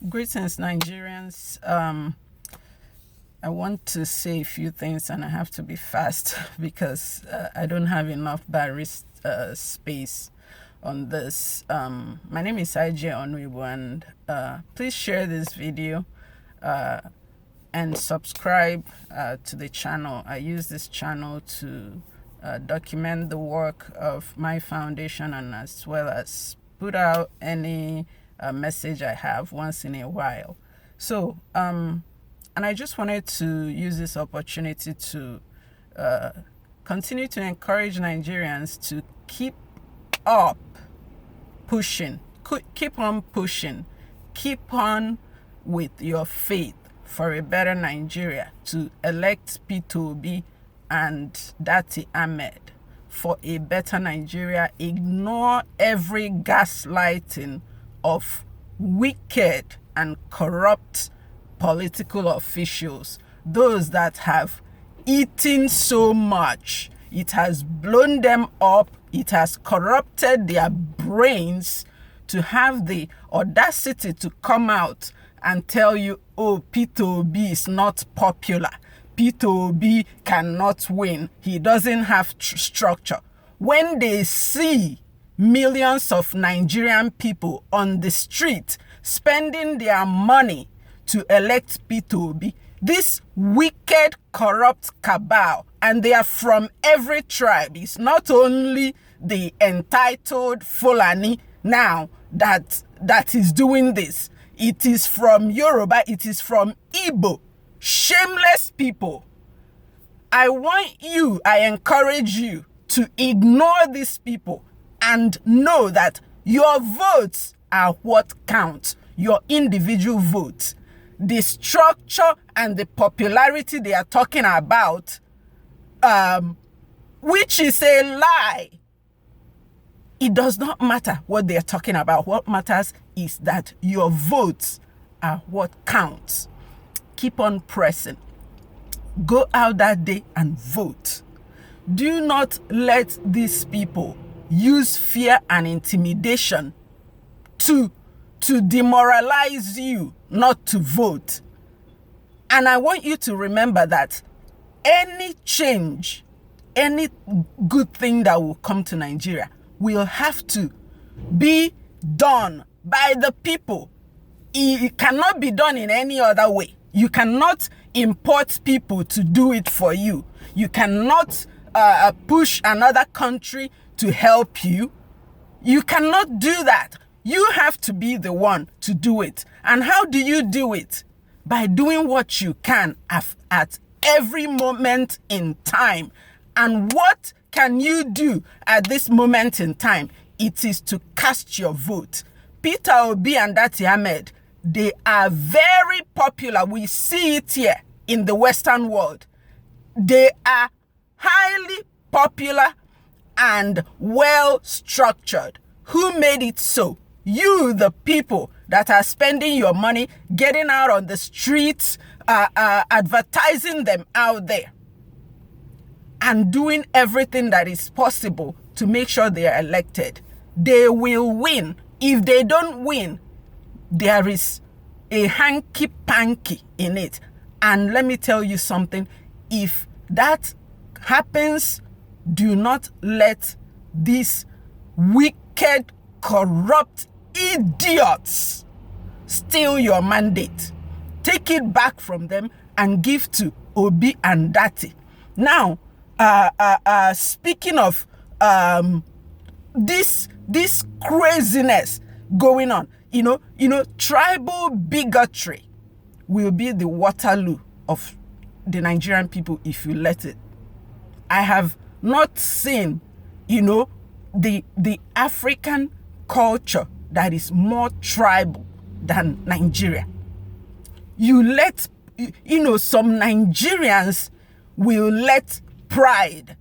Greetings, Nigerians. I want to say a few things, and I have to be fast because I don't have enough barist space on this. My name is IJ Onwibu, and please share this video and subscribe to the channel. I use this channel to document the work of my foundation, and as well as put out any message I have once in a while. So, and I just wanted to use this opportunity to continue to encourage Nigerians to keep up pushing, keep on pushing, keep on with your faith for a better Nigeria, to elect P2B and Datti Ahmed for a better Nigeria. Ignore every gaslighting of wicked and corrupt political officials, those that have eaten so much. It has blown them up. It has corrupted their brains to have the audacity to come out and tell you, oh, P2B is not popular. P2B cannot win. He doesn't have structure. When they see millions of Nigerian people on the street spending their money to elect P2B, this wicked, corrupt cabal, and they are from every tribe. It's not only the entitled Fulani now that is doing this. It is from Yoruba. It is from Igbo. Shameless people. I encourage you to ignore these people and know that your votes are what counts, your individual votes. The structure and the popularity they are talking about, which is a lie. It does not matter what they are talking about. What matters is that your votes are what counts. Keep on pressing. Go out that day and vote. Do not let these people use fear and intimidation to demoralize you not to vote. And I want you to remember that any change, any good thing that will come to Nigeria will have to be done by the people. It cannot be done in any other way. You cannot import people to do it for you. You cannot push another country to help you. You cannot do that. You have to be the one to do it. And how do you do it? By doing what you can at every moment in time. And what can you do at this moment in time? It is to cast your vote. Peter Obi and Datti Ahmed, they are very popular. We see it here in the Western world. They are highly popular and well structured. Who made it so? You, the people that are spending your money, getting out on the streets, advertising them out there, and doing everything that is possible to make sure they are elected. They will win. If they don't win, there is a hanky-panky in it. And let me tell you something. If that happens, do not let these wicked, corrupt idiots steal your mandate. Take it back from them and give to Obi and Datti. Now, speaking of this craziness going on, tribal bigotry will be the Waterloo of the Nigerian people if you let it. I have not seen, the African culture that is more tribal than Nigeria. You let, some Nigerians will let tribe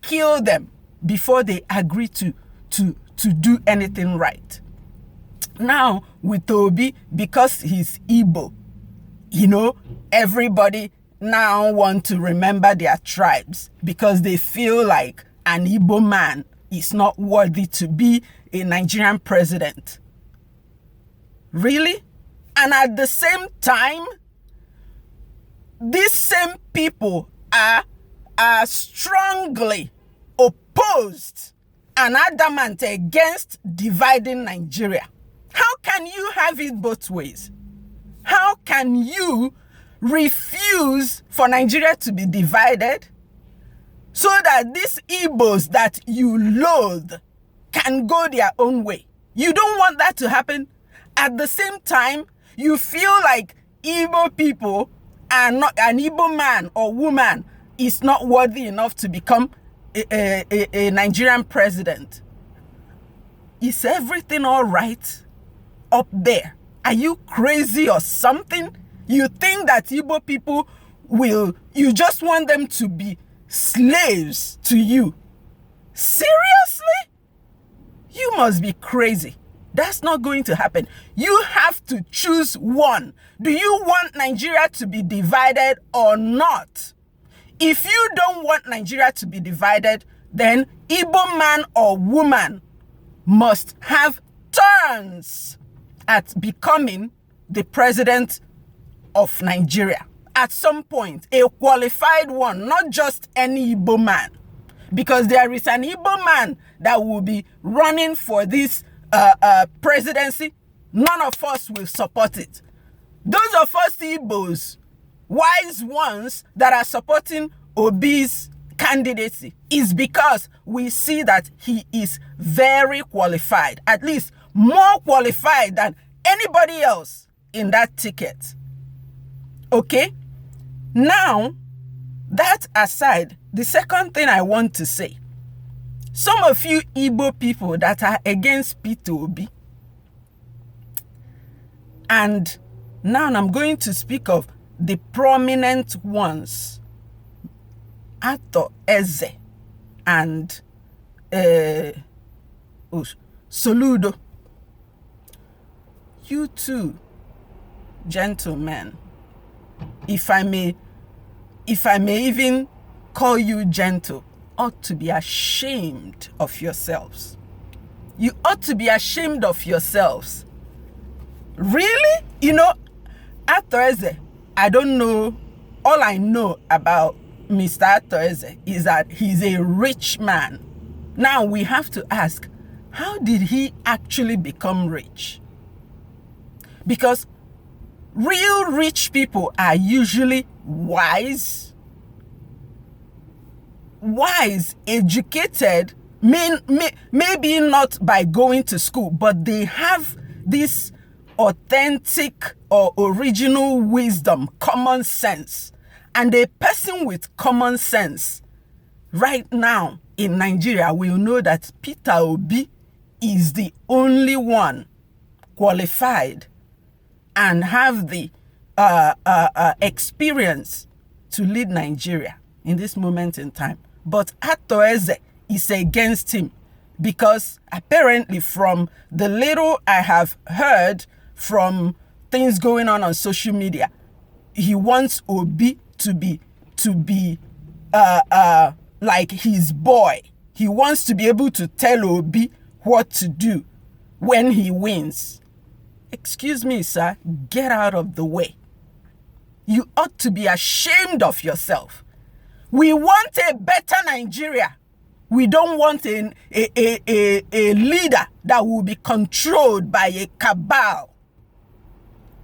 kill them before they agree to do anything right. Now, with Obi, because he's Igbo, everybody now want to remember their tribes because they feel like an Igbo man is not worthy to be a Nigerian president. Really? And at the same time, these same people are strongly opposed and adamant against dividing Nigeria. How can you have it both ways? How can you refuse for Nigeria to be divided so that these Igbos that you loathe can go their own way? You don't want that to happen. At the same time, you feel like Igbo people are not, an Igbo man or woman is not worthy enough to become a Nigerian president. Is everything all right up there? Are you crazy or something? You think that Igbo people you just want them to be slaves to you? Seriously? You must be crazy. That's not going to happen. You have to choose one. Do you want Nigeria to be divided or not? If you don't want Nigeria to be divided, then Igbo man or woman must have turns at becoming the president of Nigeria. At some point, a qualified one, not just any Igbo man. Because there is an Igbo man that will be running for this presidency. None of us will support it. Those of us Igbos, wise ones that are supporting Obi's candidacy, is because we see that he is very qualified, at least more qualified than anybody else in that ticket. Okay? Now, that aside, the second thing I want to say, some of you Igbo people that are against Peter Obi, and now I'm going to speak of the prominent ones, Ato Eze and Soludo. You two gentlemen, if I may even call you gentle, ought to be ashamed of yourselves. You ought to be ashamed of yourselves. Really? You know, Atoeze, I don't know. All I know about Mr. Atoeze is that he's a rich man. Now we have to ask, how did he actually become rich? Because real rich people are usually wise, educated, maybe not by going to school, but they have this authentic or original wisdom, common sense. And a person with common sense right now in Nigeria will know that Peter Obi is the only one qualified and have the experience to lead Nigeria in this moment in time. But Atoeze is against him because apparently, from the little I have heard from things going on social media, he wants Obi to be like his boy. He wants to be able to tell Obi what to do when he wins. Excuse me, sir, get out of the way. You ought to be ashamed of yourself. We want a better Nigeria. We don't want a leader that will be controlled by a cabal,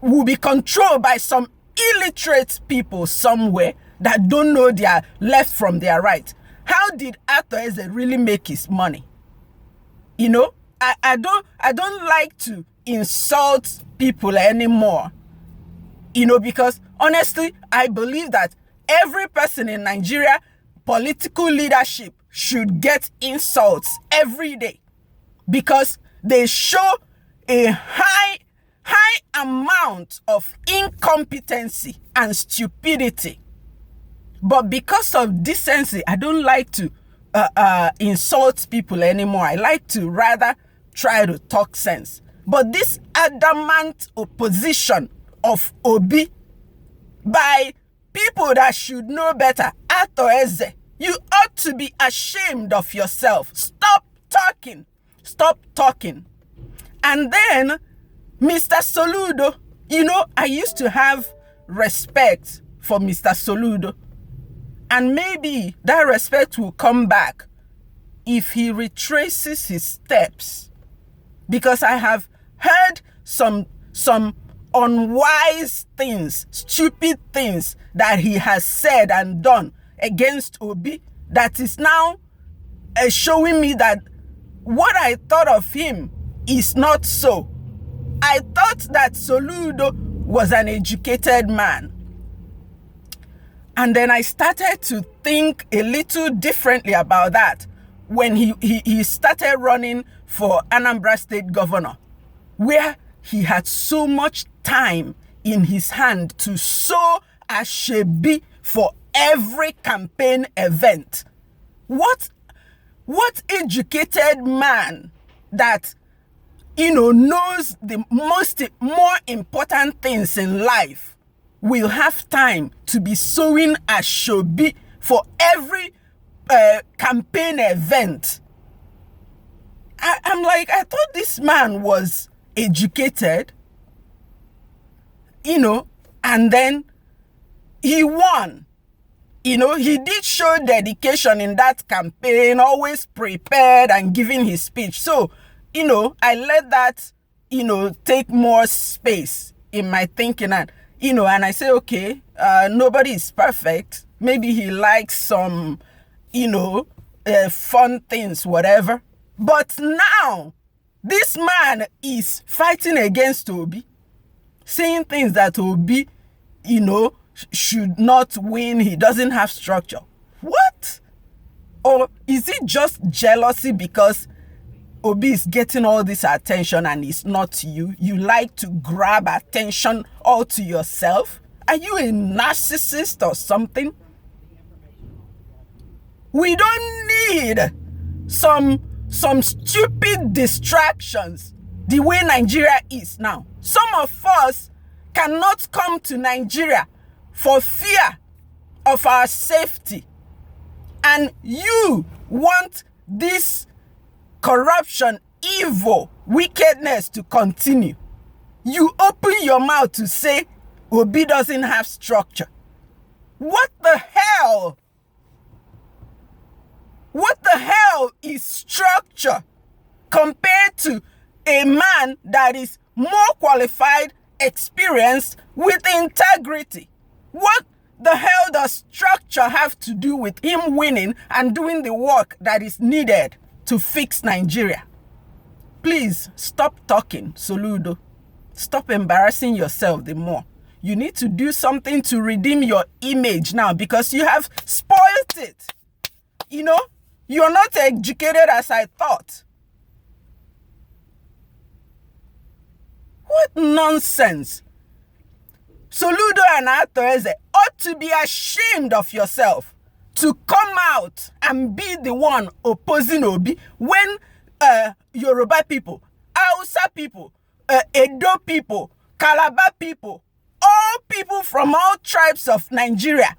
will be controlled by some illiterate people somewhere that don't know their left from their right. How did Atoeze really make his money? You know, I don't like to insult people anymore, you know, because honestly, I believe that every person in Nigeria, political leadership, should get insults every day because they show a high amount of incompetency and stupidity. But because of decency, I don't like to insult people anymore. I like to rather try to talk sense. But this adamant opposition of Obi by people that should know better, Atoeze, you ought to be ashamed of yourself. Stop talking. Stop talking. And then Mr. Soludo, I used to have respect for Mr. Soludo. And maybe that respect will come back if he retraces his steps. Because I have heard some unwise things, stupid things that he has said and done against Obi that is now showing me that what I thought of him is not so. I thought that Soludo was an educated man. And then I started to think a little differently about that when he started running for Anambra State governor, where he had so much time in his hand to sow ashebi for every campaign event. What educated man that knows the more important things in life will have time to be sowing ashebi for every campaign event? I'm like, I thought this man was educated, and then he won. He did show dedication in that campaign, always prepared and giving his speech. So, I let that, take more space in my thinking. And, and I say, okay, nobody is perfect. Maybe he likes some, fun things, whatever. But now, this man is fighting against Obi, saying things that Obi, should not win. He doesn't have structure. What? Or is it just jealousy because Obi is getting all this attention and it's not you? You like to grab attention all to yourself? Are you a narcissist or something? We don't need some stupid distractions the way Nigeria is now. Some of us cannot come to Nigeria for fear of our safety. And you want this corruption, evil, wickedness to continue. You open your mouth to say Obi doesn't have structure. What the hell? What the hell is structure compared to a man that is more qualified, experienced, with integrity? What the hell does structure have to do with him winning and doing the work that is needed to fix Nigeria? Please stop talking, Soludo. Stop embarrassing yourself the more. You need to do something to redeem your image now because you have spoiled it. You're not educated as I thought. What nonsense. Soludo and Atoeze ought to be ashamed of yourself to come out and be the one opposing Obi when Yoruba people, Hausa people, Edo people, Calabar people, all people from all tribes of Nigeria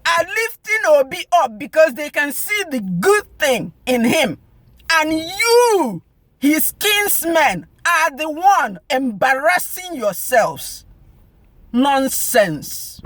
are lifting Obi up because they can see the good thing in him. And you, his kinsmen, are the one embarrassing yourselves. Nonsense.